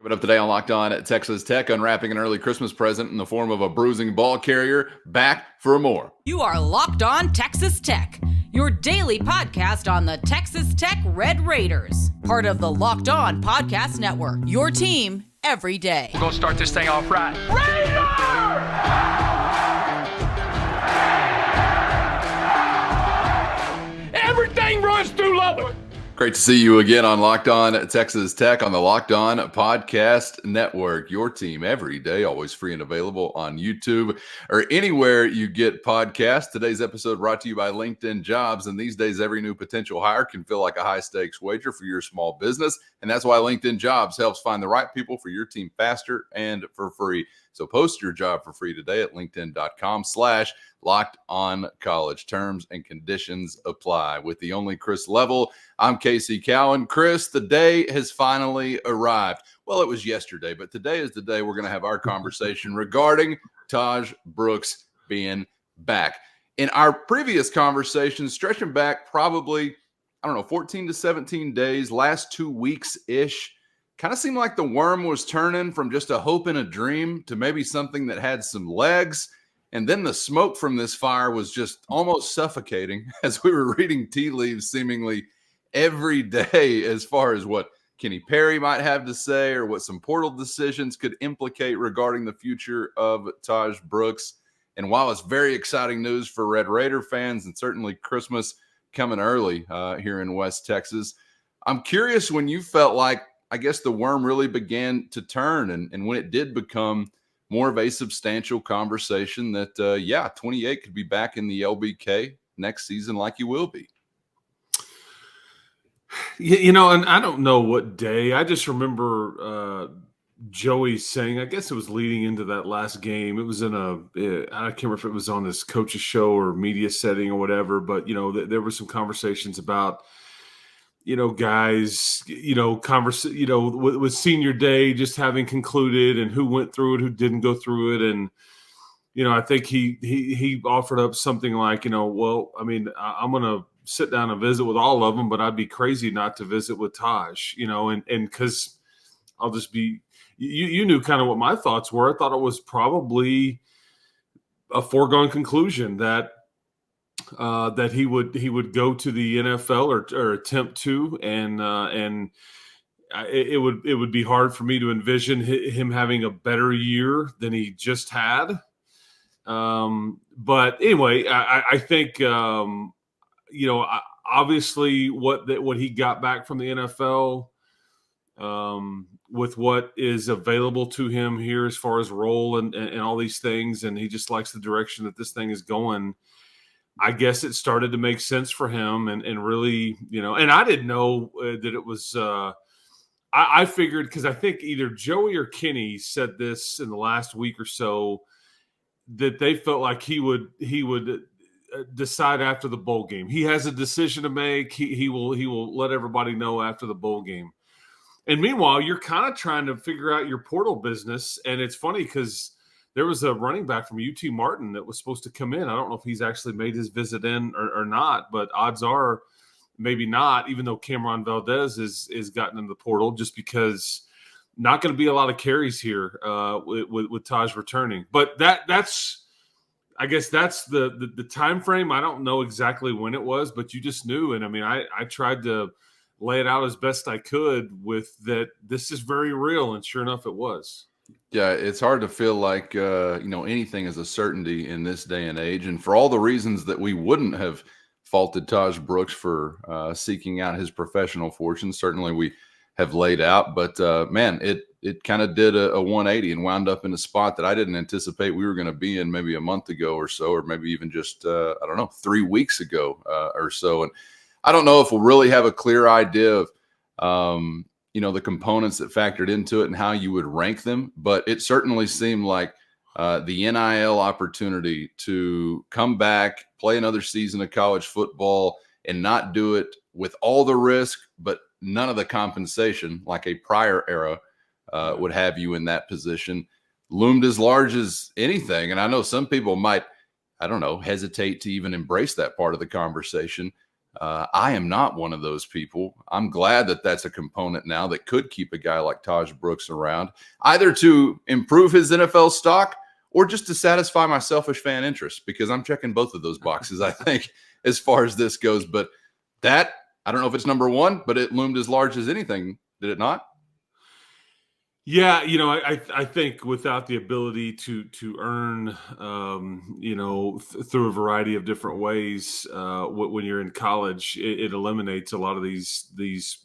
Coming up today on Locked On at Texas Tech, unwrapping an early Christmas present in the form of a bruising ball carrier. Back for more. You are Locked On Texas Tech, your daily podcast on the Texas Tech Red Raiders. Part of the Locked On Podcast Network, your team every day. We're going to start this thing off right. Raider! Everything runs through Lubbock. Great to see you again on Locked On Texas Tech on the Locked On Podcast Network. Your team every day, always free and available on YouTube or anywhere you get podcasts. Today's episode brought to you by LinkedIn Jobs. And these days, every new potential hire can feel like a high-stakes wager for your small business. And that's why LinkedIn Jobs helps find the right people for your team faster and for free. So post your job for free today at linkedin.com/LockedOnCollege. Terms and conditions apply. With the only Chris Level, I'm Casey Cowan. Chris, the day has finally arrived. Well, it was yesterday, but today is the day we're going to have our conversation regarding Tahj Brooks being back. In our previous conversations, stretching back probably, 14 to 17 days, last 2 weeks-ish, kind of seemed like the worm was turning from just a hope and a dream to maybe something that had some legs. And then the smoke from this fire was just almost suffocating as we were reading tea leaves seemingly every day as far as what Kenny Perry might have to say or what some portal decisions could implicate regarding the future of Tahj Brooks. And while it's very exciting news for Red Raider fans and certainly Christmas coming early here in West Texas, I'm curious when you felt like, I guess, the worm really began to turn and when it did become more of a substantial conversation that, 28 could be back in the LBK next season like you will be. And I don't know what day. I just remember Joey saying, I guess it was leading into that last game. It was in I can't remember if it was on this coach's show or media setting or whatever, but, there were some conversations about, guys, with senior day just having concluded and who went through it, who didn't go through it. And, I think he offered up something like, I'm going to sit down and visit with all of them, but I'd be crazy not to visit with Tahj, and because I'll just be, you knew kind of what my thoughts were. I thought it was probably a foregone conclusion that he would go to the NFL or attempt to, and it would be hard for me to envision him having a better year than he just had. But anyway, I think obviously what he got back from the NFL, with what is available to him here as far as role and all these things, and he just likes the direction that this thing is going. I guess it started to make sense for him and really, and I didn't know that it was, I figured, because I think either Joey or Kenny said this in the last week or so, that they felt like he would decide after the bowl game. He has a decision to make. He will let everybody know after the bowl game. And meanwhile, you're kind of trying to figure out your portal business. And it's funny because there was a running back from UT Martin that was supposed to come in. I don't know if he's actually made his visit in or not, but odds are maybe not, even though Cameron Valdez is gotten in the portal, just because not going to be a lot of carries here with Tahj returning. But that's I guess that's the time frame. I don't know exactly when it was, but you just knew. And I tried to lay it out as best I could with that. This is very real, and sure enough, it was. Yeah, it's hard to feel like, anything is a certainty in this day and age. And for all the reasons that we wouldn't have faulted Tahj Brooks for seeking out his professional fortune, certainly we have laid out. But, it kind of did a 180 and wound up in a spot that I didn't anticipate we were going to be in maybe a month ago or so, or maybe even just, 3 weeks ago or so. And I don't know if we'll really have a clear idea of, the components that factored into it and how you would rank them. But it certainly seemed like the NIL opportunity to come back, play another season of college football, and not do it with all the risk, but none of the compensation like a prior era would have you in that position, loomed as large as anything. And I know some people might, hesitate to even embrace that part of the conversation. I am not one of those people. I'm glad that that's a component now that could keep a guy like Tahj Brooks around, either to improve his NFL stock or just to satisfy my selfish fan interest, because I'm checking both of those boxes, I think, as far as this goes. But that, I don't know if it's number one, but it loomed as large as anything, did it not? Yeah, I think without the ability to earn, through a variety of different ways, when you're in college, it eliminates a lot of these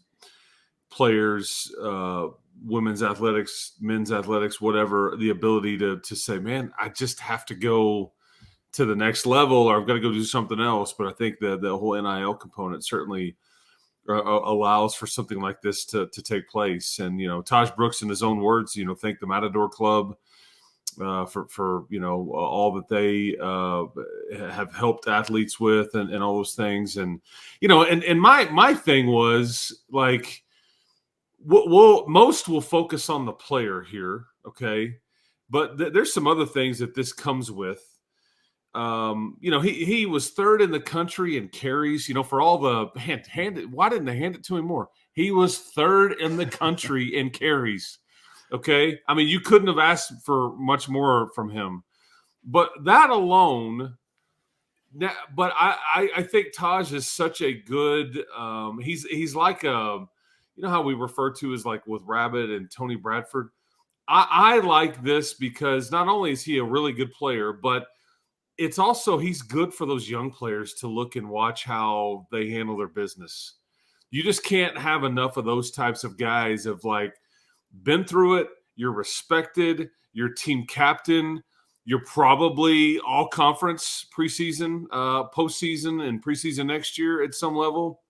players, women's athletics, men's athletics, whatever, the ability to say, man, I just have to go to the next level, or I've got to go do something else. But I think the whole NIL component certainly allows for something like this to take place. And, Tahj Brooks, in his own words, thank the Matador Club for all that they have helped athletes with and all those things. And, and my thing was like, most will focus on the player here. Okay. But there's some other things that this comes with. He was third in the country in carries, for all the why didn't they hand it to him more? He was third in the country in carries. Okay. I mean, you couldn't have asked for much more from him, but that alone, but I think Tahj is such a good, he's like how we refer to as like with Rabbit and Tony Bradford. I like this because not only is he a really good player, but it's also he's good for those young players to look and watch how they handle their business. You just can't have enough of those types of guys of like been through it. You're respected. You're team captain. You're probably all conference preseason, postseason, and preseason next year at some level.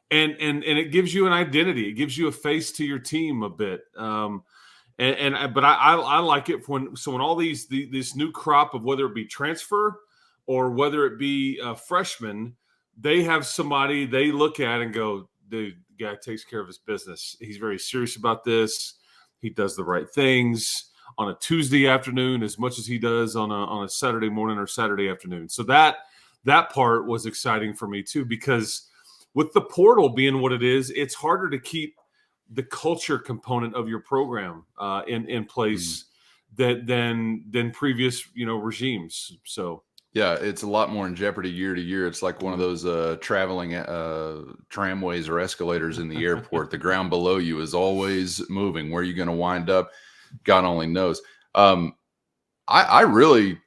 And it gives you an identity. It gives you a face to your team a bit. But I like it when all this new crop of whether it be transfer or whether it be freshmen, they have somebody they look at and go, dude, the guy takes care of his business. He's very serious about this. He does the right things on a Tuesday afternoon as much as he does on a Saturday morning or Saturday afternoon. So that part was exciting for me too, because with the portal being what it is, it's harder to keep the culture component of your program in place than previous regimes. So yeah, it's a lot more in jeopardy year to year. It's like one of those traveling tramways or escalators in the airport. The ground below you is always moving. Where are you going to wind up? God only knows. I really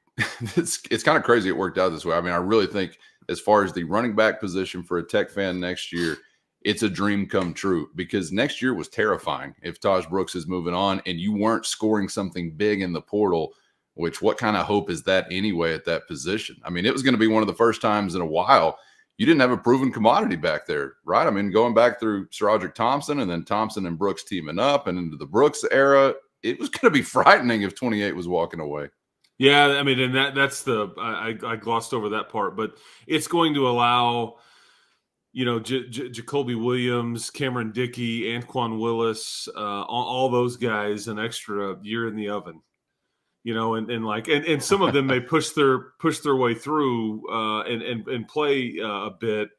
it's kind of crazy it worked out this way. I mean, I really think as far as the running back position for a Tech fan next year, it's a dream come true, because next year was terrifying if Tahj Brooks is moving on and you weren't scoring something big in the portal, which what kind of hope is that anyway at that position? I mean, it was going to be one of the first times in a while you didn't have a proven commodity back there, right? I mean, going back through SaRodorick Thompson and then Thompson and Brooks teaming up and into the Brooks era, it was going to be frightening if 28 was walking away. Yeah, I mean, and that's I glossed over that part, but it's going to allow Jacoby Williams, Cameron Dickey, Anquan Willis, all those guys an extra year in the oven, and some of them may push their way through and play a bit.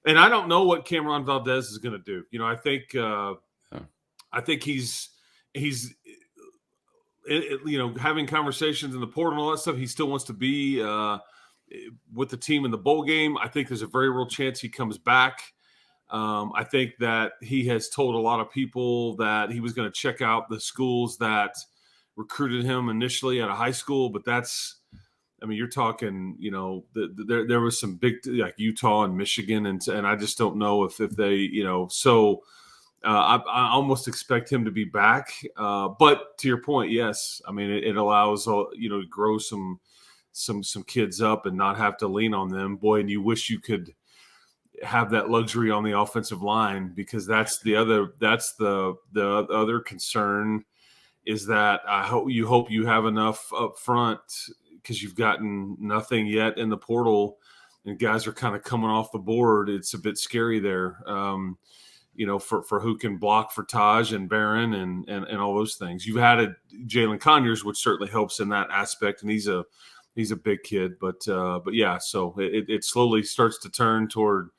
And I don't know what Cameron Valdez is going to do. I think he's having conversations in the portal and all that stuff. He still wants to be with the team in the bowl game. I think there's a very real chance he comes back. I think that he has told a lot of people that he was going to check out the schools that recruited him initially out of high school, but you're talking, there was some big, like Utah and Michigan, and I just don't know if they, so I almost expect him to be back. But to your point, yes, I mean, it allows, to grow some kids up and not have to lean on them. Boy, and you wish you could have that luxury on the offensive line, because that's the other concern, is that you hope you have enough up front, because you've gotten nothing yet in the portal and guys are kind of coming off the board. It's a bit scary there, for who can block for Tahj and Barron and all those things. You've added Jalen Conyers, which certainly helps in that aspect, and he's a He's a big kid, but yeah. So it slowly starts to turn toward.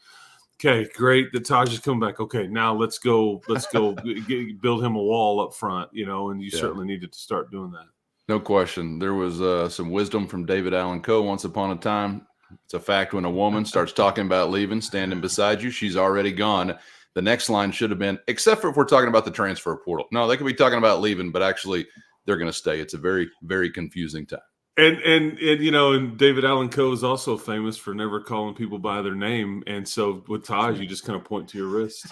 Okay, great. The Tahj is coming back. Okay, now let's go build him a wall up front, and you certainly needed to start doing that. No question. There was some wisdom from David Allen Coe once upon a time. It's a fact when a woman starts talking about leaving, standing beside you, she's already gone. The next line should have been, except for if we're talking about the transfer portal. No, they could be talking about leaving, but actually they're going to stay. It's a very, very confusing time. And David Allen Coe is also famous for never calling people by their name. And so with Tahj, you just kind of point to your wrist.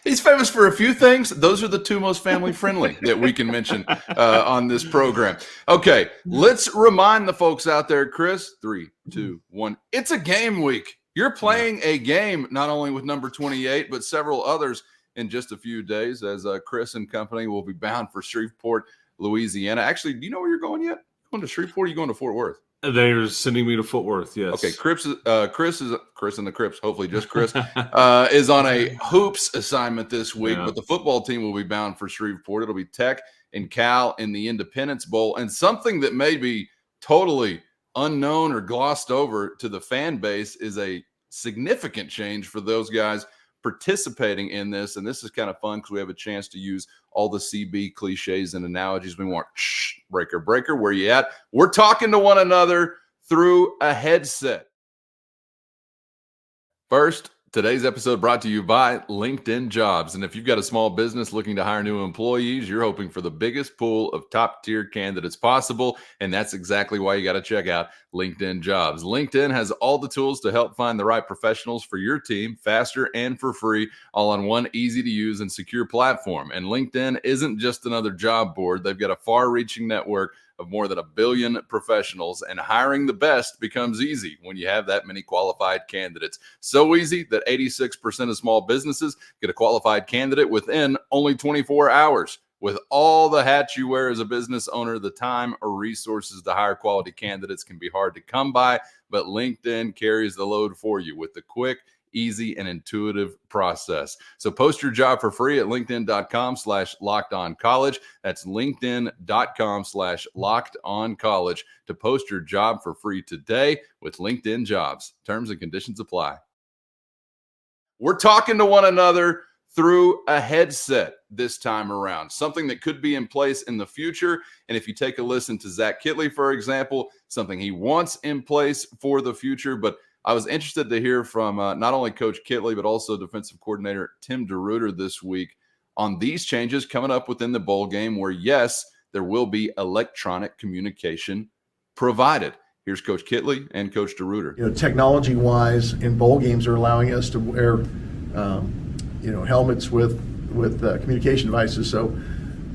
He's famous for a few things. Those are the two most family friendly that we can mention on this program. Okay, let's remind the folks out there, Chris, 3, 2, 1. It's a game week. You're playing a game not only with number 28, but several others in just a few days as Chris and company will be bound for Shreveport, Louisiana. Actually, do you know where you're going yet? Going to Shreveport, or are you going to Fort Worth? They're sending me to Fort Worth, yes. Okay, Chris and the Crips, hopefully just Chris, is on a hoops assignment this week, but the football team will be bound for Shreveport. It'll be Tech and Cal in the Independence Bowl, and something that may be totally unknown or glossed over to the fan base is a significant change for those guys participating in this. And this is kind of fun because we have a chance to use all the CB cliches and analogies we want. Shh, breaker, where you at? We're talking to one another through a headset. First, today's episode brought to you by LinkedIn Jobs. And if you've got a small business looking to hire new employees, you're hoping for the biggest pool of top-tier candidates possible. And that's exactly why you got to check out LinkedIn Jobs. LinkedIn has all the tools to help find the right professionals for your team faster and for free, all on one easy-to-use and secure platform. And LinkedIn isn't just another job board. They've got a far-reaching network of more than 1 billion professionals, and hiring the best becomes easy when you have that many qualified candidates. So easy that 86% of small businesses get a qualified candidate within only 24 hours. With all the hats you wear as a business owner, the time or resources to hire quality candidates can be hard to come by, but LinkedIn carries the load for you with the quick, easy, and intuitive process. So post your job for free at linkedin.com/lockedoncollege. That's linkedin.com/lockedoncollege to post your job for free today with LinkedIn Jobs. Terms and conditions apply. We're talking to one another through a headset this time around, something that could be in place in the future. And if you take a listen to Zach Kitley, for example, something he wants in place for the future. But I was interested to hear from not only Coach Kitley, but also defensive coordinator Tim DeRuyter this week on these changes coming up within the bowl game where, yes, there will be electronic communication provided. Here's Coach Kitley and Coach DeRuyter. Technology-wise, in bowl games are allowing us to wear, helmets with communication devices. So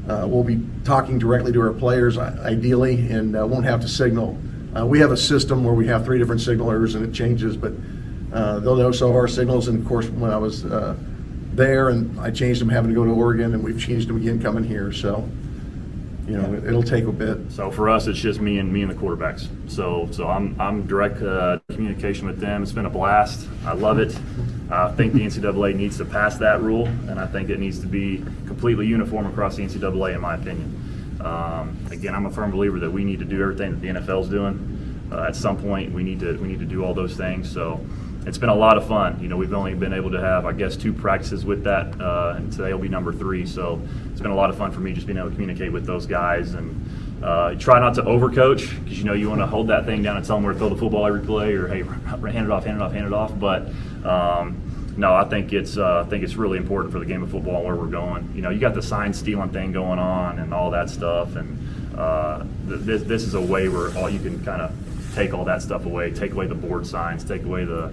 we'll be talking directly to our players, ideally, and won't have to signal. We have a system where we have 3 different signalers, and it changes, but they'll know some of our signals. And of course, when I was there, and I changed them having to go to Oregon, and we've changed them again coming here. So, it'll take a bit. So for us, it's just me and the quarterbacks. So I'm direct communication with them. It's been a blast. I love it. I think the NCAA needs to pass that rule, and I think it needs to be completely uniform across the NCAA, in my opinion. Again, I'm a firm believer that we need to do everything that the NFL's doing. At some point, we need to do all those things. So it's been a lot of fun. We've only been able to have, 2 practices with that, and today will be number 3. So it's been a lot of fun for me just being able to communicate with those guys and try not to overcoach, because you want to hold that thing down and tell them where to throw the football every play, or hey, hand it off. But no, I think it's really important for the game of football and where we're going. You got the sign stealing thing going on and all that stuff, and this is a way where you can kind of take all that stuff away, take away the board signs, take away the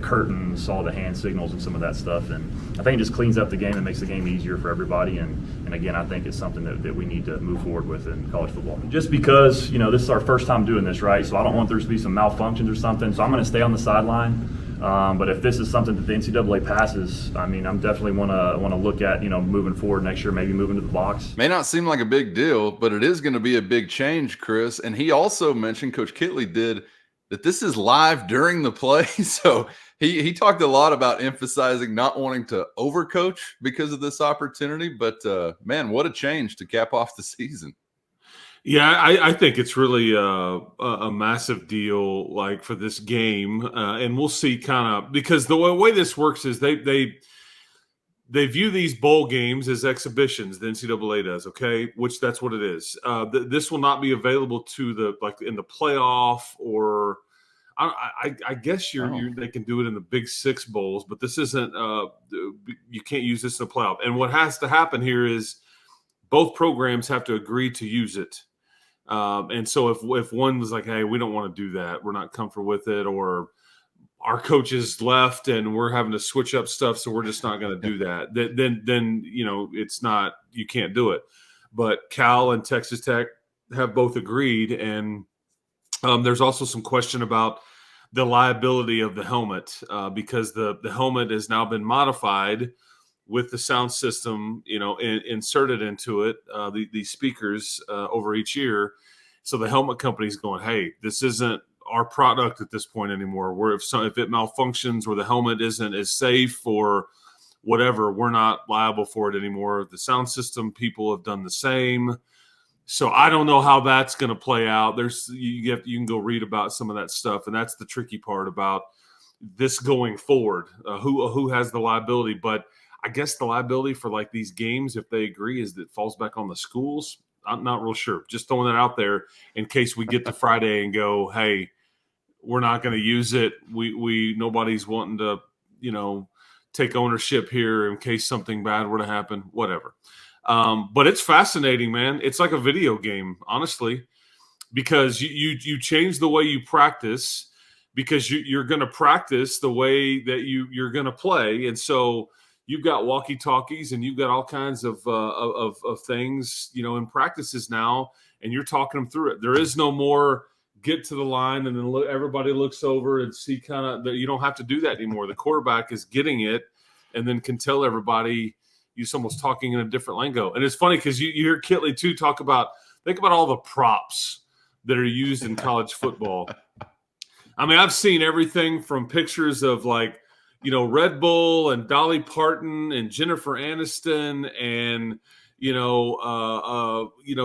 curtains, all the hand signals and some of that stuff. And I think it just cleans up the game and makes the game easier for everybody. And again, I think it's something that we need to move forward with in college football. Just because, this is our first time doing this, right? So I don't want there to be some malfunctions or something. So I'm going to stay on the sideline. But if this is something that the NCAA passes, I'm definitely want to look at, moving forward next year, maybe moving to the box. May not seem like a big deal, but it is going to be a big change, Chris. And he also mentioned, Coach Kitley did, that this is live during the play. So he talked a lot about emphasizing not wanting to overcoach because of this opportunity. But man, what a change to cap off the season. Yeah, I think it's really a massive deal, like for this game, and we'll see kind of because the way this works is they view these bowl games as exhibitions. The NCAA does, okay, which that's what it is. This will not be available to the like in the playoff or I guess they can do it in the Big Six bowls, but this isn't. You can't use this in the playoff. And what has to happen here is both programs have to agree to use it. And so if one was like, hey, we don't want to do that, we're not comfortable with it, or our coaches left and we're having to switch up stuff, so we're just not going to do that, then it's not, you can't do it. But Cal and Texas Tech have both agreed, and there's also some question about the liability of the helmet because the helmet has now been modified with the sound system, inserted into it, these speakers over each ear. So the helmet company's going, hey, this isn't our product at this point anymore. Where if it malfunctions or the helmet isn't as safe or whatever, we're not liable for it anymore. The sound system people have done the same. So I don't know how that's going to play out. You can go read about some of that stuff, and that's the tricky part about this going forward. Who has the liability? But I guess the liability for like these games, if they agree, is that it falls back on the schools. I'm not real sure. Just throwing that out there in case we get to Friday and go, hey, we're not going to use it. We nobody's wanting to, take ownership here in case something bad were to happen, whatever. But it's fascinating, man. It's like a video game, honestly, because you change the way you practice because you're going to practice the way that you're going to play. And so you've got walkie-talkies and you've got all kinds of things, in practices now, and you're talking them through it. There is no more get to the line and then everybody looks over and see kind of – you don't have to do that anymore. The quarterback is getting it and then can tell everybody he's almost talking in a different lingo. And it's funny because you hear Kitley, too, think about all the props that are used in college football. I mean, I've seen everything from pictures of like, Red Bull and Dolly Parton and Jennifer Aniston and,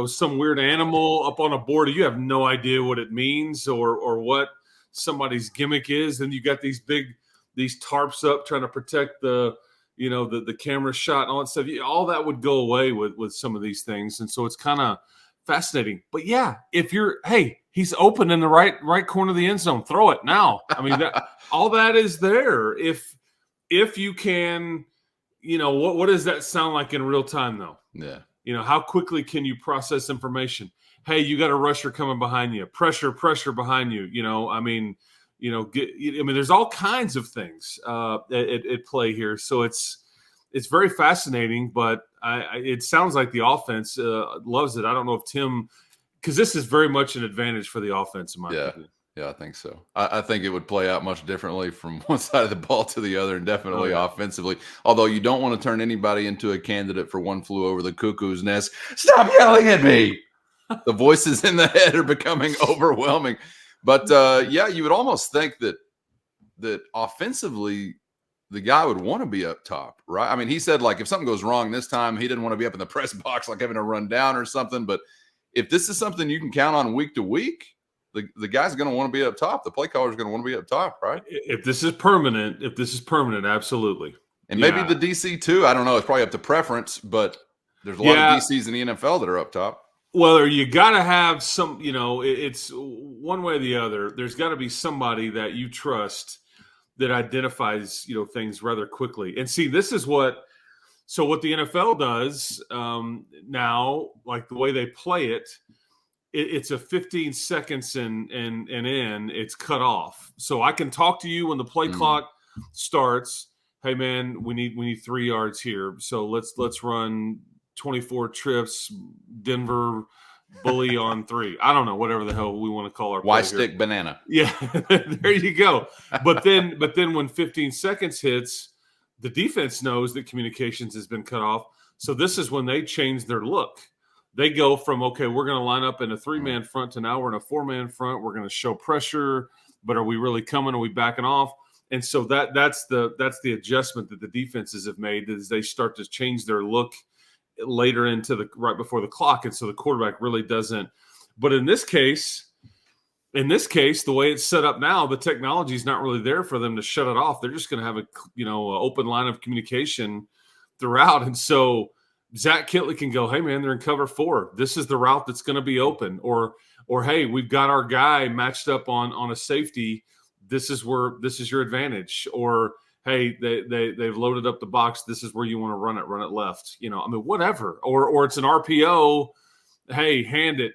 some weird animal up on a board. You have no idea what it means or what somebody's gimmick is. And you got these tarps up trying to protect the camera shot and all that stuff. All that would go away with some of these things. And so it's kind of fascinating. But yeah, if he's open in the right corner of the end zone, throw it now. I mean, all that is there. If you can, what does that sound like in real time though? Yeah. How quickly can you process information? Hey, you got a rusher coming behind you, pressure behind you. There's all kinds of things at play here. So it's very fascinating, but it sounds like the offense loves it. I don't know if Tim, because this is very much an advantage for the offense in my opinion. Yeah, I think so. I think it would play out much differently from one side of the ball to the other, and definitely offensively. Although you don't want to turn anybody into a candidate for one flew over the cuckoo's nest. Stop yelling at me. The voices in the head are becoming overwhelming. But, you would almost think that offensively the guy would want to be up top, right? I mean, he said, like, if something goes wrong this time, he didn't want to be up in the press box like having to run down or something. But if this is something you can count on week to week, the guy's going to want to be up top. The play caller is going to want to be up top, right? If this is permanent, absolutely. And maybe the DC too. I don't know. It's probably up to preference, but there's a lot of DCs in the NFL that are up top. Well, you got to have some, it's one way or the other. There's got to be somebody that you trust that identifies, things rather quickly. And see, this is what the NFL does now, like the way they play it, it's a 15 seconds and in, it's cut off. So I can talk to you when the play clock starts. Hey man, we need 3 yards here. So let's run 24 trips, Denver bully on 3. I don't know, whatever the hell we want to call our play stick here. Banana. Yeah, there you go. But then when 15 seconds hits, the defense knows that communications has been cut off. So this is when they change their look. They go from, okay, we're going to line up in a 3-man front to now we're in a 4-man front. We're going to show pressure, but are we really coming? Are we backing off? And so that's the adjustment that the defenses have made as they start to change their look later into right before the clock, and so the quarterback really doesn't. But in this case, the way it's set up now, the technology is not really there for them to shut it off. They're just going to have a open line of communication throughout, and so Zach Kitley can go, hey man, they're in cover 4. This is the route that's going to be open, or hey, we've got our guy matched up on a safety. This is your advantage, or hey, they've loaded up the box. This is where you want to run it left. Whatever, or it's an RPO. Hey, hand it,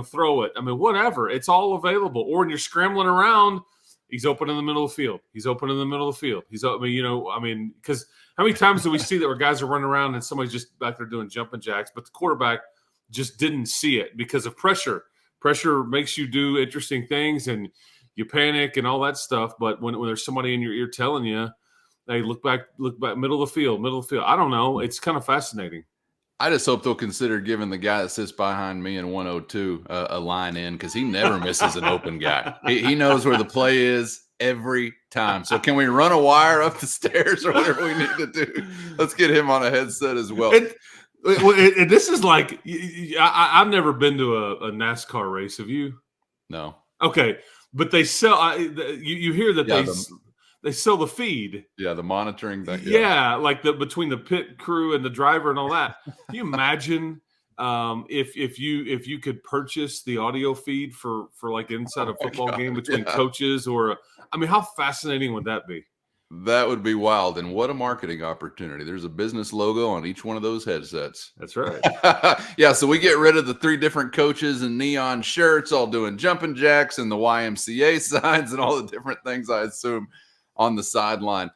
throw it. Whatever. It's all available. Or when you're scrambling around, he's open in the middle of the field. Because how many times do we see that where guys are running around and somebody's just back there doing jumping jacks, but the quarterback just didn't see it because of pressure. Pressure makes you do interesting things and you panic and all that stuff. But when there's somebody in your ear telling you, hey, look back, middle of the field. I don't know. It's kind of fascinating. I just hope they'll consider giving the guy that sits behind me in 102 a line in, because he never misses an open guy. He knows where the play is every time. So can we run a wire up the stairs or whatever we need to do? Let's get him on a headset as well. And this is like, I've never been to a NASCAR race. Have you? No. Okay. But they sell, you hear that they sell the feed. Yeah, the monitoring thing. Yeah, like between the pit crew and the driver and all that. Can you imagine if you could purchase the audio feed for like inside a football game between coaches, or how fascinating would that be? That would be wild. And what a marketing opportunity. There's a business logo on each one of those headsets. That's right. Yeah, so we get rid of the 3 different coaches in neon shirts all doing jumping jacks and the YMCA signs and all the different things, I assume, on the sideline.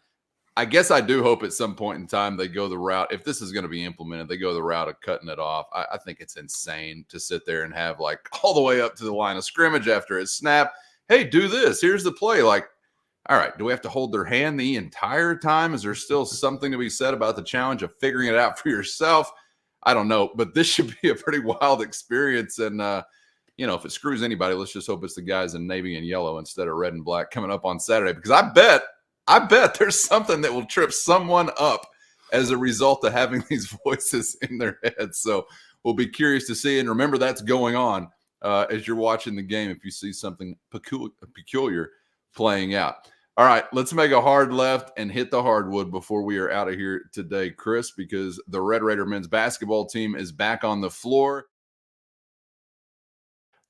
I guess I do hope at some point in time they go the route, if this is going to be implemented, they go the route of cutting it off. I think it's insane to sit there and have like all the way up to the line of scrimmage after a snap. Hey, do this. Here's the play. Like, all right, do we have to hold their hand the entire time? Is there still something to be said about the challenge of figuring it out for yourself? I don't know, but this should be a pretty wild experience. And, if it screws anybody, let's just hope it's the guys in navy and yellow instead of red and black coming up on Saturday, because I bet there's something that will trip someone up as a result of having these voices in their heads. So we'll be curious to see. And remember, that's going on as you're watching the game if you see something peculiar playing out. All right, let's make a hard left and hit the hardwood before we are out of here today, Chris, because the Red Raider men's basketball team is back on the floor.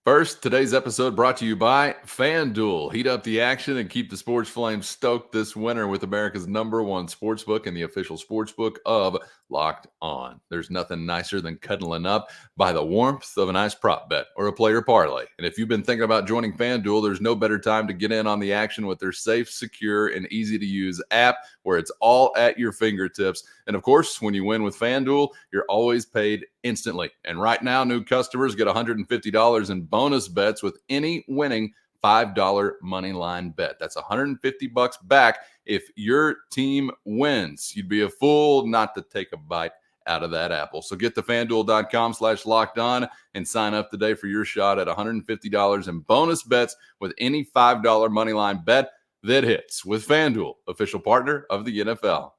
First, today's episode brought to you by FanDuel. Heat up the action and keep the sports flames stoked this winter with America's #1 sportsbook and the official sportsbook of Locked On. There's nothing nicer than cuddling up by the warmth of a nice prop bet or a player parlay. And if you've been thinking about joining FanDuel, there's no better time to get in on the action with their safe, secure, and easy-to-use app where it's all at your fingertips. And of course, when you win with FanDuel, you're always paid instantly. And right now, new customers get $150 in bonus bets with any winning $5 money line bet. That's $150 back if your team wins. You'd be a fool not to take a bite out of that apple. So get to FanDuel.com/lockedon and sign up today for your shot at $150 in bonus bets with any $5 money line bet that hits with FanDuel, official partner of the NFL.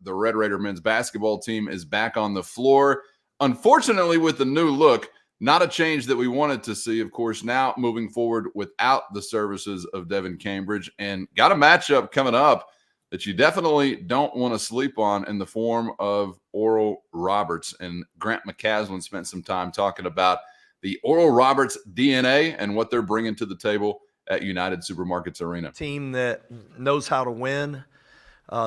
The Red Raider men's basketball team is back on the floor. Unfortunately, with the new look, not a change that we wanted to see, of course, now moving forward without the services of Devin Cambridge, and got a matchup coming up that you definitely don't want to sleep on in the form of Oral Roberts. And Grant McCaslin spent some time talking about the Oral Roberts DNA and what they're bringing to the table at United Supermarkets Arena. Team that knows how to win.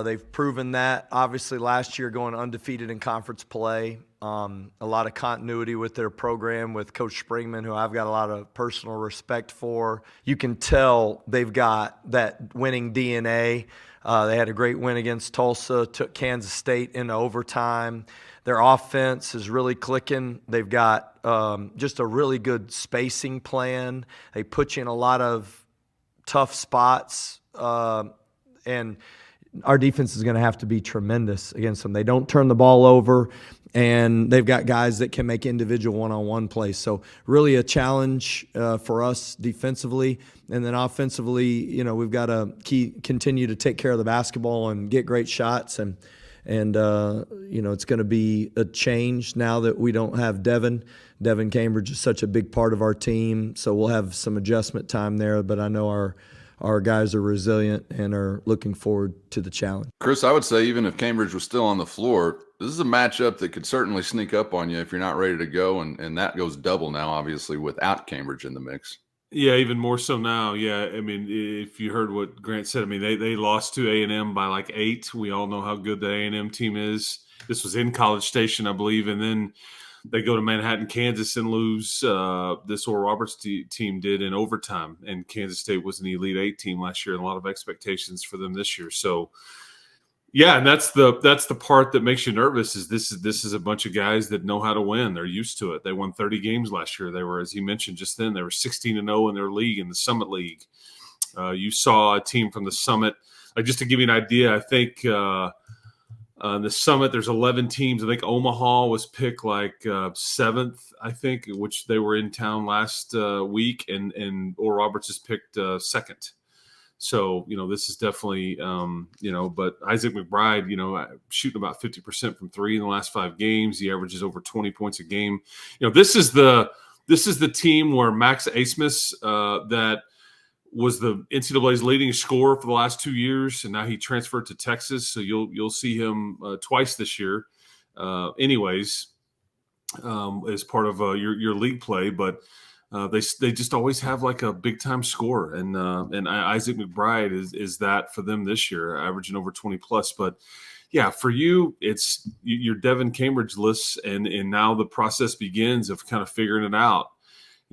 They've proven that, obviously, last year going undefeated in conference play. A lot of continuity with their program with Coach Springman, who I've got a lot of personal respect for. You can tell they've got that winning DNA. They had a great win against Tulsa, took Kansas State into overtime. Their offense is really clicking. They've got just a really good spacing plan. They put you in a lot of tough spots, and our defense is going to have to be tremendous against them. They don't turn the ball over, and they've got guys that can make individual one-on-one plays. So really a challenge for us defensively. And then offensively, we've got to continue to take care of the basketball and get great shots and And, it's going to be a change now that we don't have Devin. Devin Cambridge is such a big part of our team, so we'll have some adjustment time there. But I know our guys are resilient and are looking forward to the challenge. Chris, I would say even if Cambridge was still on the floor, this is a matchup that could certainly sneak up on you if you're not ready to go, and that goes double now, obviously, without Cambridge in the mix. Yeah, even more so now. Yeah, I mean, if you heard what Grant said, I mean, they lost to A&M by like 8. We all know how good the A&M team is. This was in College Station, I believe, and then they go to Manhattan, Kansas, and lose. This Oral Roberts team did in overtime, and Kansas State was an Elite 8 team last year, and a lot of expectations for them this year. So, yeah, and that's the part that makes you nervous. Is this is a bunch of guys that know how to win. They're used to it. They won 30 games last year. They were, as he mentioned just then, they were 16-0 in their league, in the Summit League. You saw a team from the Summit. Just to give you an idea, I think the Summit, there's 11 teams. I think Omaha was picked like 7th, I think, which they were in town last week, and Oral Roberts is picked 2nd. So, this is definitely, but Isaac McBride, shooting about 50% from 3 in the last 5 games. He averages over 20 points a game. This is the team where Max Asmus, that was the NCAA's leading scorer for the last 2 years, and now he transferred to Texas. So you'll see him twice this year, as part of your league play. But they just always have like a big time scorer, and Isaac McBride is that for them this year, averaging over 20 plus. But yeah, for you, it's your Devin Cambridge lists, and now the process begins of kind of figuring it out.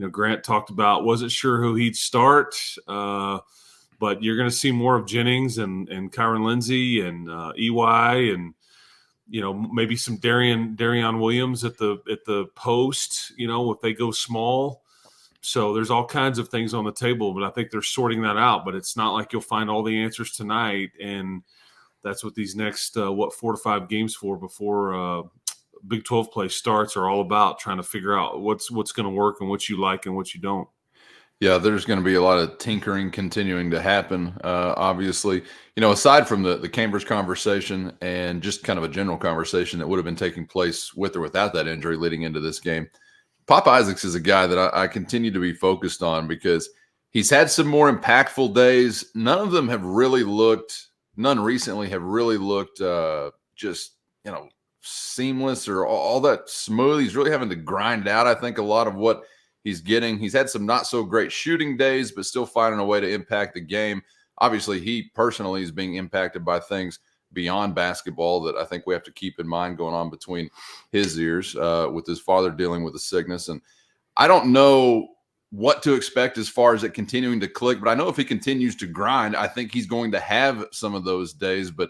Grant talked about wasn't sure who he'd start, but you're going to see more of Jennings and Kyron Lindsey and EY and maybe some Darion Williams at the post. If they go small. So there's all kinds of things on the table, but I think they're sorting that out. But it's not like you'll find all the answers tonight, and that's what these next 4 to 5 games before Big 12 play starts are all about, trying to figure out what's going to work and what you like and what you don't. Yeah, there's going to be a lot of tinkering continuing to happen. Obviously, aside from the Cambridge conversation and just kind of a general conversation that would have been taking place with or without that injury leading into this game, Pop Isaacs is a guy that I continue to be focused on because he's had some more impactful days. None recently have really looked seamless or all that smooth. He's really having to grind out, I think, a lot of what he's getting. He's had some not so great shooting days, but still finding a way to impact the game. Obviously, he personally is being impacted by things beyond basketball that I think we have to keep in mind going on between his ears, with his father dealing with a sickness. And I don't know what to expect as far as it continuing to click, but I know if he continues to grind, I think he's going to have some of those days. But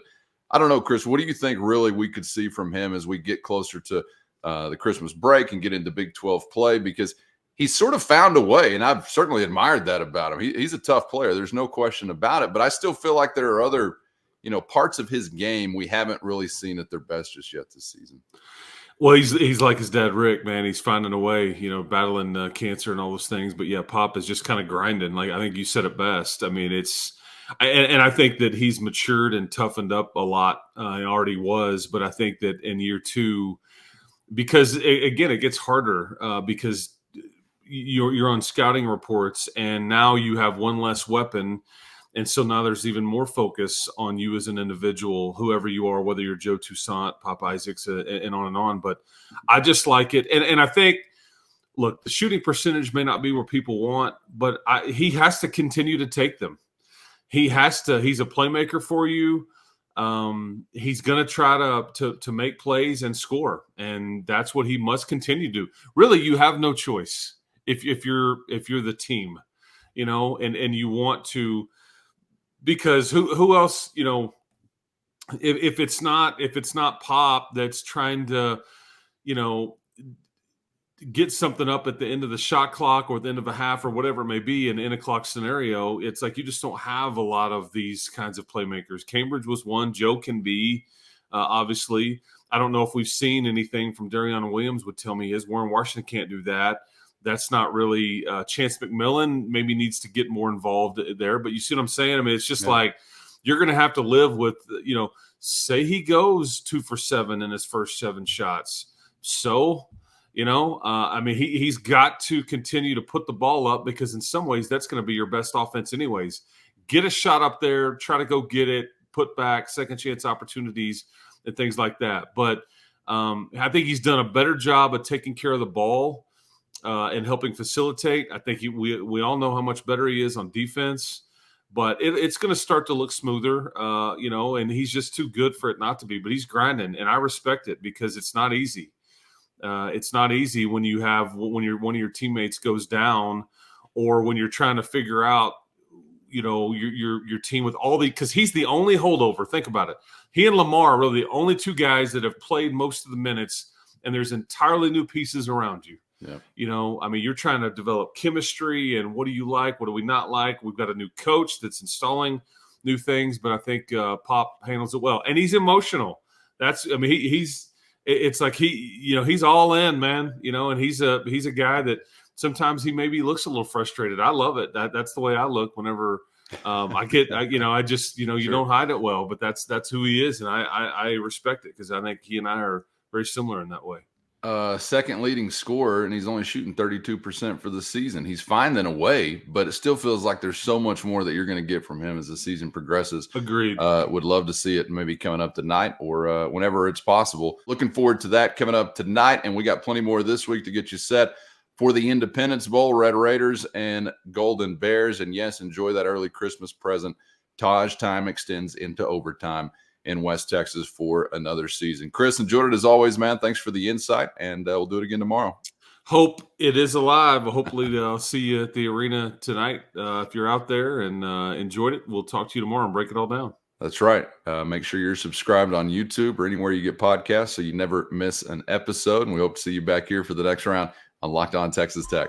I don't know, Chris, what do you think really we could see from him as we get closer to the Christmas break and get into Big 12 play? Because he's sort of found a way, and I've certainly admired that about him. He's a tough player. There's no question about it. But I still feel like there are other parts of his game we haven't really seen at their best just yet this season. Well, he's like his dad, Rick, man. He's finding a way, battling cancer and all those things. But yeah, Pop is just kind of grinding. Like I think you said it best. I mean, and I think that he's matured and toughened up a lot. He already was, but I think that in year 2, because again, it gets harder because you're on scouting reports, and now you have one less weapon. And so now there's even more focus on you as an individual, whoever you are, whether you're Joe Toussaint, Pop Isaacs, and on and on. But I just like it. And I think, look, the shooting percentage may not be where people want, but he has to continue to take them. He's a playmaker for you. He's going to try to make plays and score. And that's what he must continue to do. Really, you have no choice if you're the team, and you want to. Because who else, if it's not Pop that's trying to, get something up at the end of the shot clock or the end of a half or whatever it may be, an in-a-clock scenario, it's like you just don't have a lot of these kinds of playmakers. Cambridge was one. Joe can be, obviously. I don't know if we've seen anything from Darion Williams would tell me his. Warren Washington can't do that. That's not really Chance McMillan maybe needs to get more involved there. But you see what I'm saying? I mean, it's just like you're going to have to live with, say he goes 2 for 7 in his first 7 shots. So, he's got to continue to put the ball up, because in some ways that's going to be your best offense anyways. Get a shot up there, try to go get it, put back, second chance opportunities and things like that. But I think he's done a better job of taking care of the ball and helping facilitate. I think we all know how much better he is on defense, but it's going to start to look smoother, and he's just too good for it not to be. But he's grinding, and I respect it, because it's not easy. It's not easy when one of your teammates goes down, or when you're trying to figure out, your team with all because he's the only holdover. Think about it. He and Lamar are really the only 2 guys that have played most of the minutes, and there's entirely new pieces around you. Yeah. You're trying to develop chemistry, and what do you like? What do we not like? We've got a new coach that's installing new things, but I think Pop handles it well, and he's emotional. It's like he's all in, man. And he's a guy that sometimes he maybe looks a little frustrated. I love it. That's the way I look whenever you don't hide it well, but that's who he is, and I respect it, because I think he and I are very similar in that way. Second leading scorer, and he's only shooting 32% for the season. He's finding a way, but it still feels like there's so much more that you're going to get from him as the season progresses. Agreed. Would love to see it maybe coming up tonight, or whenever it's possible. Looking forward to that coming up tonight, and we got plenty more this week to get you set for the Independence Bowl, Red Raiders and Golden Bears. And yes, enjoy that early Christmas present. Tahj time extends into overtime in West Texas for another season. Chris, enjoyed it as always, man. Thanks for the insight, and we'll do it again tomorrow. Hope it is alive. Hopefully I'll see you at the arena tonight if you're out there, and enjoyed it. We'll talk to you tomorrow and break it all down. That's right. Make sure you're subscribed on YouTube or anywhere you get podcasts so you never miss an episode, and we hope to see you back here for the next round on Locked On Texas Tech.